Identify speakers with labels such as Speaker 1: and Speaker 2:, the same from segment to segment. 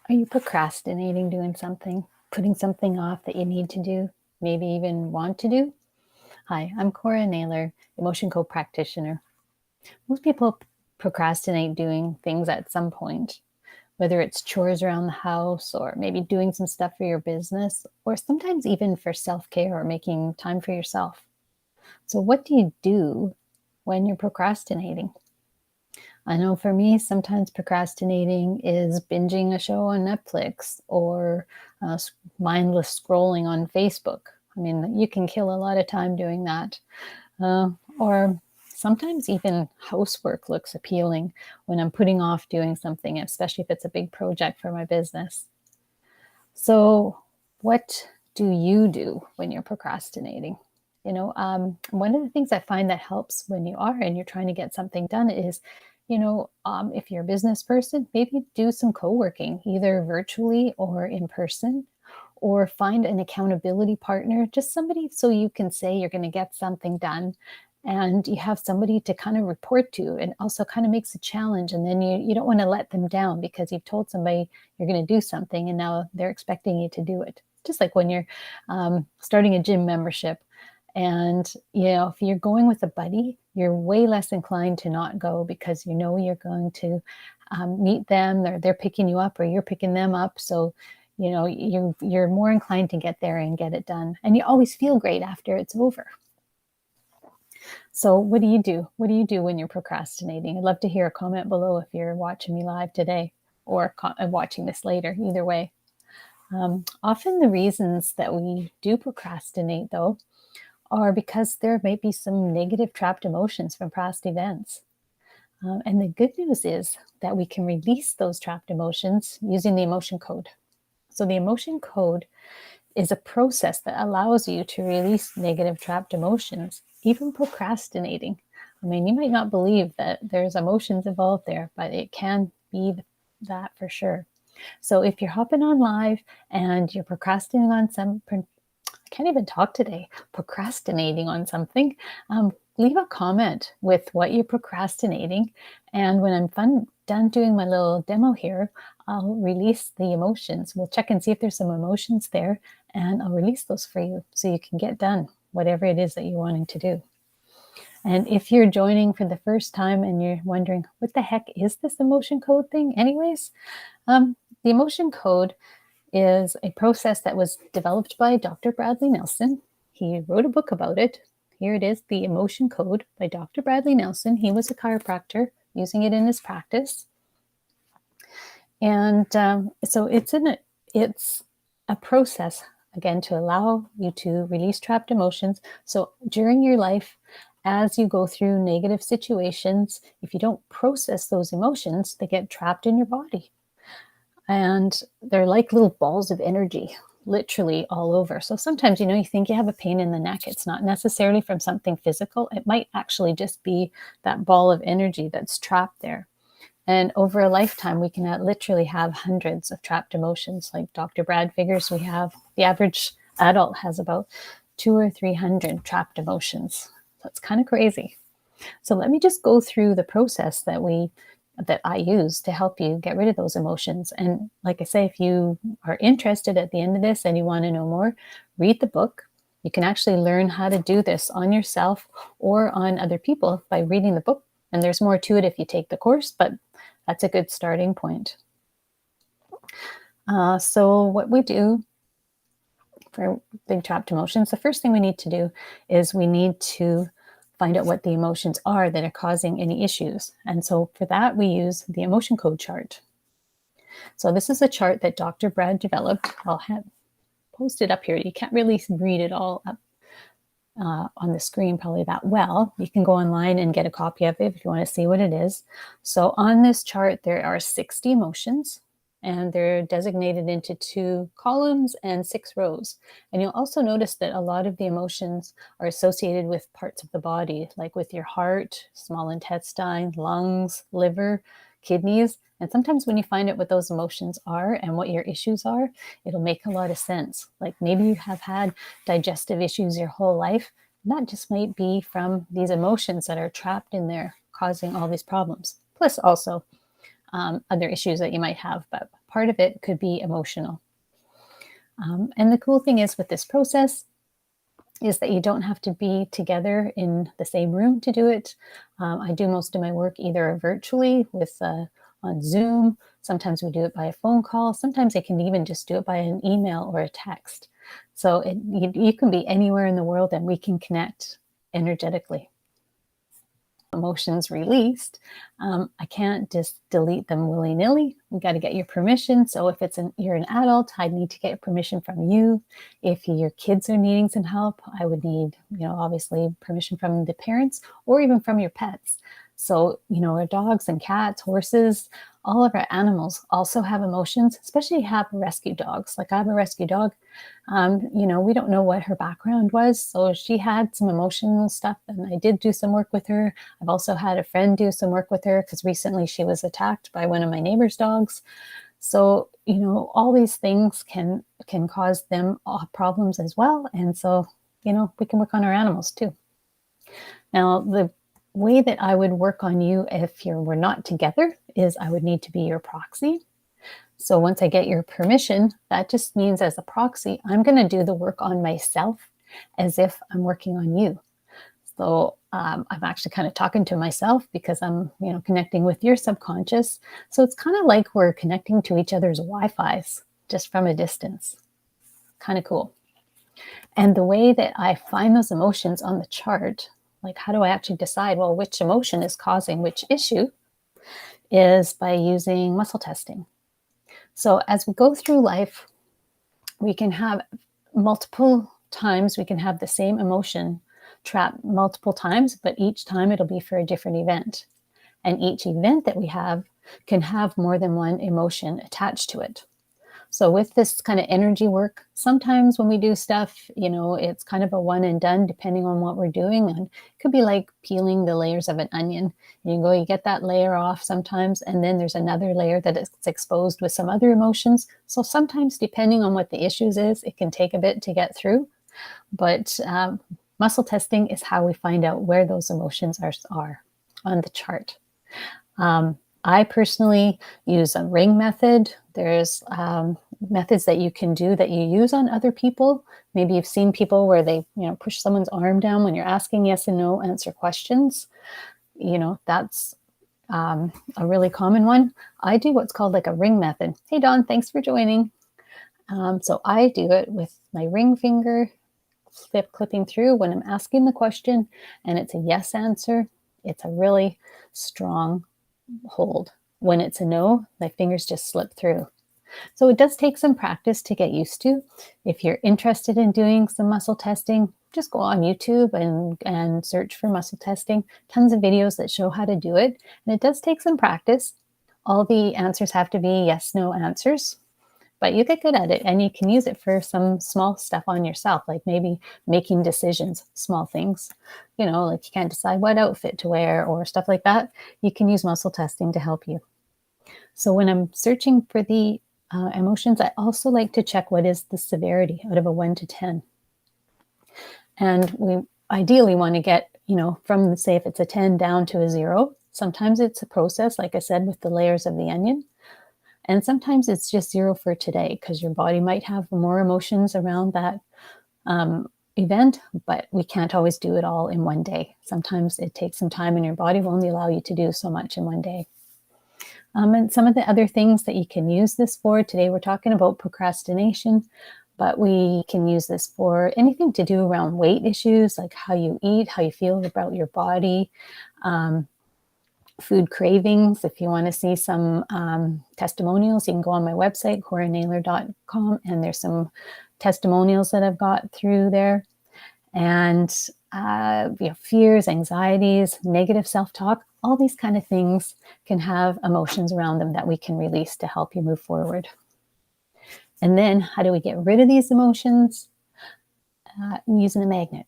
Speaker 1: Are you procrastinating doing something, putting something off that you need to do, maybe even want to do? Hi, I'm Cora Naylor, emotion code practitioner. Most people procrastinate doing things at some point, whether it's chores around the house or maybe doing some stuff for your business, or sometimes even for self care or making time for yourself. So, what do you do when you're procrastinating? I know for me, sometimes procrastinating is binging a show on Netflix or mindless scrolling on Facebook. I mean, you can kill a lot of time doing that. Or sometimes even housework looks appealing when I'm putting off doing something, especially if it's a big project for my business. So, what do you do when you're procrastinating? One of the things I find that helps when you are and you're trying to get something done is, if you're a business person, maybe do some co working, either virtually or in person, or find an accountability partner, just somebody so you can say you're going to get something done and you have somebody to kind of report to and also kind of makes a challenge. And then you don't want to let them down because you've told somebody you're going to do something and now they're expecting you to do it. Just like when you're starting a gym membership. And, if you're going with a buddy, you're way less inclined to not go because you know you're going to meet them, or they're picking you up, or you're picking them up. So, you're more inclined to get there and get it done. And you always feel great after it's over. So, what do you do? What do you do when you're procrastinating? I'd love to hear a comment below if you're watching me live today or watching this later, either way. Often the reasons that we do procrastinate, though, are because there might be some negative trapped emotions from past events. And the good news is that we can release those trapped emotions using the emotion code. So, the emotion code is a process that allows you to release negative trapped emotions, even procrastinating. I mean, you might not believe that there's emotions involved there, but it can be that for sure. So, if you're hopping on live and you're procrastinating on I can't even talk today, procrastinating on something, leave a comment with what you're procrastinating. And when I'm done doing my little demo here, I'll release the emotions. We'll check and see if there's some emotions there, and I'll release those for you so you can get done whatever it is that you're wanting to do. And if you're joining for the first time and you're wondering, what the heck is this emotion code thing, anyways? The emotion code is a process that was developed by Dr. Bradley Nelson. He wrote a book about it. Here it is, The Emotion Code by Dr. Bradley Nelson. He was a chiropractor using it in his practice. And so it's a process, again, to allow you to release trapped emotions. So during your life, as you go through negative situations, if you don't process those emotions, they get trapped in your body. And they're like little balls of energy, literally all over. So sometimes, you think you have a pain in the neck. It's not necessarily from something physical. It might actually just be that ball of energy that's trapped there. And over a lifetime, we can literally have hundreds of trapped emotions. Like Dr. Brad figures, the average adult has about 200 or 300 trapped emotions. That's kind of crazy. So let me just go through the process that I use to help you get rid of those emotions. And like I say, if you are interested at the end of this and you want to know more, read the book. You can actually learn how to do this on yourself or on other people by reading the book. And there's more to it if you take the course, but that's a good starting point. So what we do for big trapped emotions, the first thing we need to do is we need to find out what the emotions are that are causing any issues. And so for that, we use the emotion code chart. So this is a chart that Dr. Brad developed. I'll have posted up here. You can't really read it all up on the screen probably that well. You can go online and get a copy of it if you want to see what it is. So on this chart, there are 60 emotions, and they're designated into 2 columns and 6 rows. And you'll also notice that a lot of the emotions are associated with parts of the body, like with your heart, small intestine, lungs, liver, kidneys. And sometimes when you find out what those emotions are and what your issues are, it'll make a lot of sense. Like maybe you have had digestive issues your whole life. And that just might be from these emotions that are trapped in there causing all these problems. Plus also other issues that you might have, but part of it could be emotional. And the cool thing is with this process is that you don't have to be together in the same room to do it. I do most of my work either virtually with on Zoom. Sometimes we do it by a phone call. Sometimes I can even just do it by an email or a text. So you can be anywhere in the world and we can connect energetically. Emotions released, I can't just delete them willy-nilly. We got to get your permission. So if you're an adult, I need to get permission from you. If your kids are needing some help, I would need, obviously permission from the parents or even from your pets. So, our dogs and cats, horses, all of our animals also have emotions, especially have rescue dogs. Like I have a rescue dog. We don't know what her background was. So she had some emotional stuff and I did do some work with her. I've also had a friend do some work with her because recently she was attacked by one of my neighbor's dogs. So, all these things can cause them problems as well. And so, we can work on our animals too. Now, the way that I would work on you if we're not together is I would need to be your proxy. So once I get your permission, that just means as a proxy, I'm going to do the work on myself as if I'm working on you. So I'm actually kind of talking to myself because I'm, connecting with your subconscious. So it's kind of like we're connecting to each other's Wi-Fi's just from a distance. Kind of cool. And the way that I find those emotions on the chart, like how do I actually decide, well, which emotion is causing which issue, is by using muscle testing. So as we go through life, we can have multiple times, we can have the same emotion trapped multiple times, but each time it'll be for a different event. And each event that we have can have more than one emotion attached to it. So with this kind of energy work, sometimes when we do stuff, it's kind of a one and done depending on what we're doing. And it could be like peeling the layers of an onion. You get that layer off sometimes, and then there's another layer that is exposed with some other emotions. So sometimes depending on what the issues is, it can take a bit to get through. But muscle testing is how we find out where those emotions are on the chart. I personally use a ring method. There's methods that you can do that you use on other people. Maybe you've seen people where they, push someone's arm down when you're asking yes and no answer questions. That's a really common one. I do what's called like a ring method. Hey, Dawn, thanks for joining. So I do it with my ring finger, clipping through when I'm asking the question, and it's a yes answer. It's a really strong hold. When it's a no, my fingers just slip through. So it does take some practice to get used to. If you're interested in doing some muscle testing, just go on YouTube and search for muscle testing. Tons of videos that show how to do it. And it does take some practice. All the answers have to be yes, no answers. But you get good at it and you can use it for some small stuff on yourself, like maybe making decisions, small things, like you can't decide what outfit to wear or stuff like that. You can use muscle testing to help you. So when I'm searching for the emotions, I also like to check what is the severity out of a 1 to 10. And we ideally want to get, from say if it's a 10 down to a 0. Sometimes it's a process, like I said, with the layers of the onion. And sometimes it's just 0 for today because your body might have more emotions around that event, but we can't always do it all in one day. Sometimes it takes some time and your body will only allow you to do so much in one day. And some of the other things that you can use this for, today we're talking about procrastination, but we can use this for anything to do around weight issues, like how you eat, how you feel about your body, food cravings. If you want to see some testimonials, you can go on my website, coranailer.com, and there's some testimonials that I've got through there. And fears, anxieties, negative self-talk, all these kind of things can have emotions around them that we can release to help you move forward. And then how do we get rid of these emotions? Using a magnet.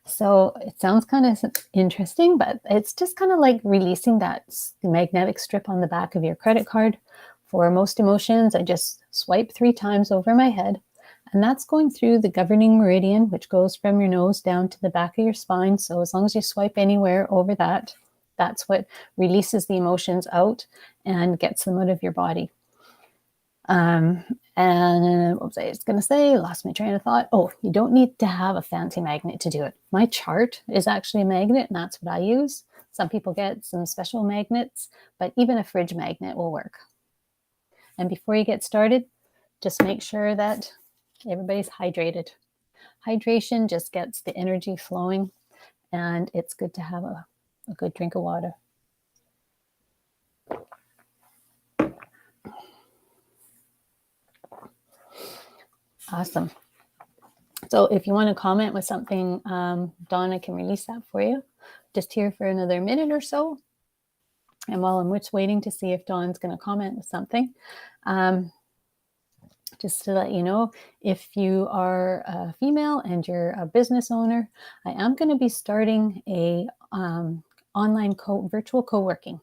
Speaker 1: So it sounds kind of interesting, but it's just kind of like releasing that magnetic strip on the back of your credit card. For most emotions, I just swipe 3 times over my head, and that's going through the governing meridian, which goes from your nose down to the back of your spine. So as long as you swipe anywhere over that, that's what releases the emotions out and gets them out of your body. Um, and what was I just going to say? Lost my train of thought. Oh, you don't need to have a fancy magnet to do it. My chart is actually a magnet, and that's what I use. Some people get some special magnets, but even a fridge magnet will work. And before you get started, just make sure that everybody's hydrated. Hydration just gets the energy flowing, and it's good to have a good drink of water. Awesome. So if you want to comment with something, Donna can release that for you. Just here for another minute or so. And while I'm waiting to see if Dawn's going to comment with something, just to let you know, if you are a female and you're a business owner, I am going to be starting a online virtual co-working.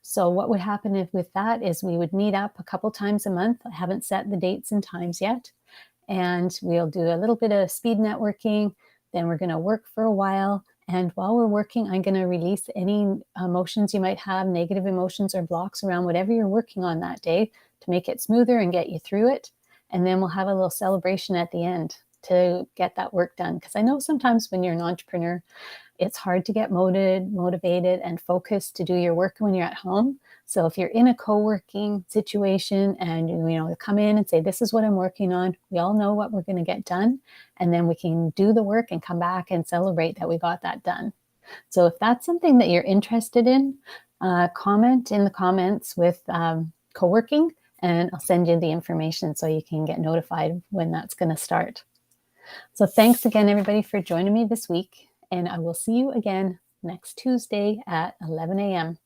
Speaker 1: So what would happen with that is we would meet up a couple times a month. I haven't set the dates and times yet. And we'll do a little bit of speed networking. Then we're going to work for a while. And while we're working, I'm going to release any emotions you might have, negative emotions or blocks around whatever you're working on that day to make it smoother and get you through it. And then we'll have a little celebration at the end to get that work done. Because I know sometimes when you're an entrepreneur, it's hard to get motivated and focused to do your work when you're at home. So if you're in a co-working situation and you come in and say, this is what I'm working on, we all know what we're going to get done. And then we can do the work and come back and celebrate that we got that done. So if that's something that you're interested in, comment in the comments with co-working, and I'll send you the information so you can get notified when that's going to start. So thanks again, everybody, for joining me this week. And I will see you again next Tuesday at 11 a.m.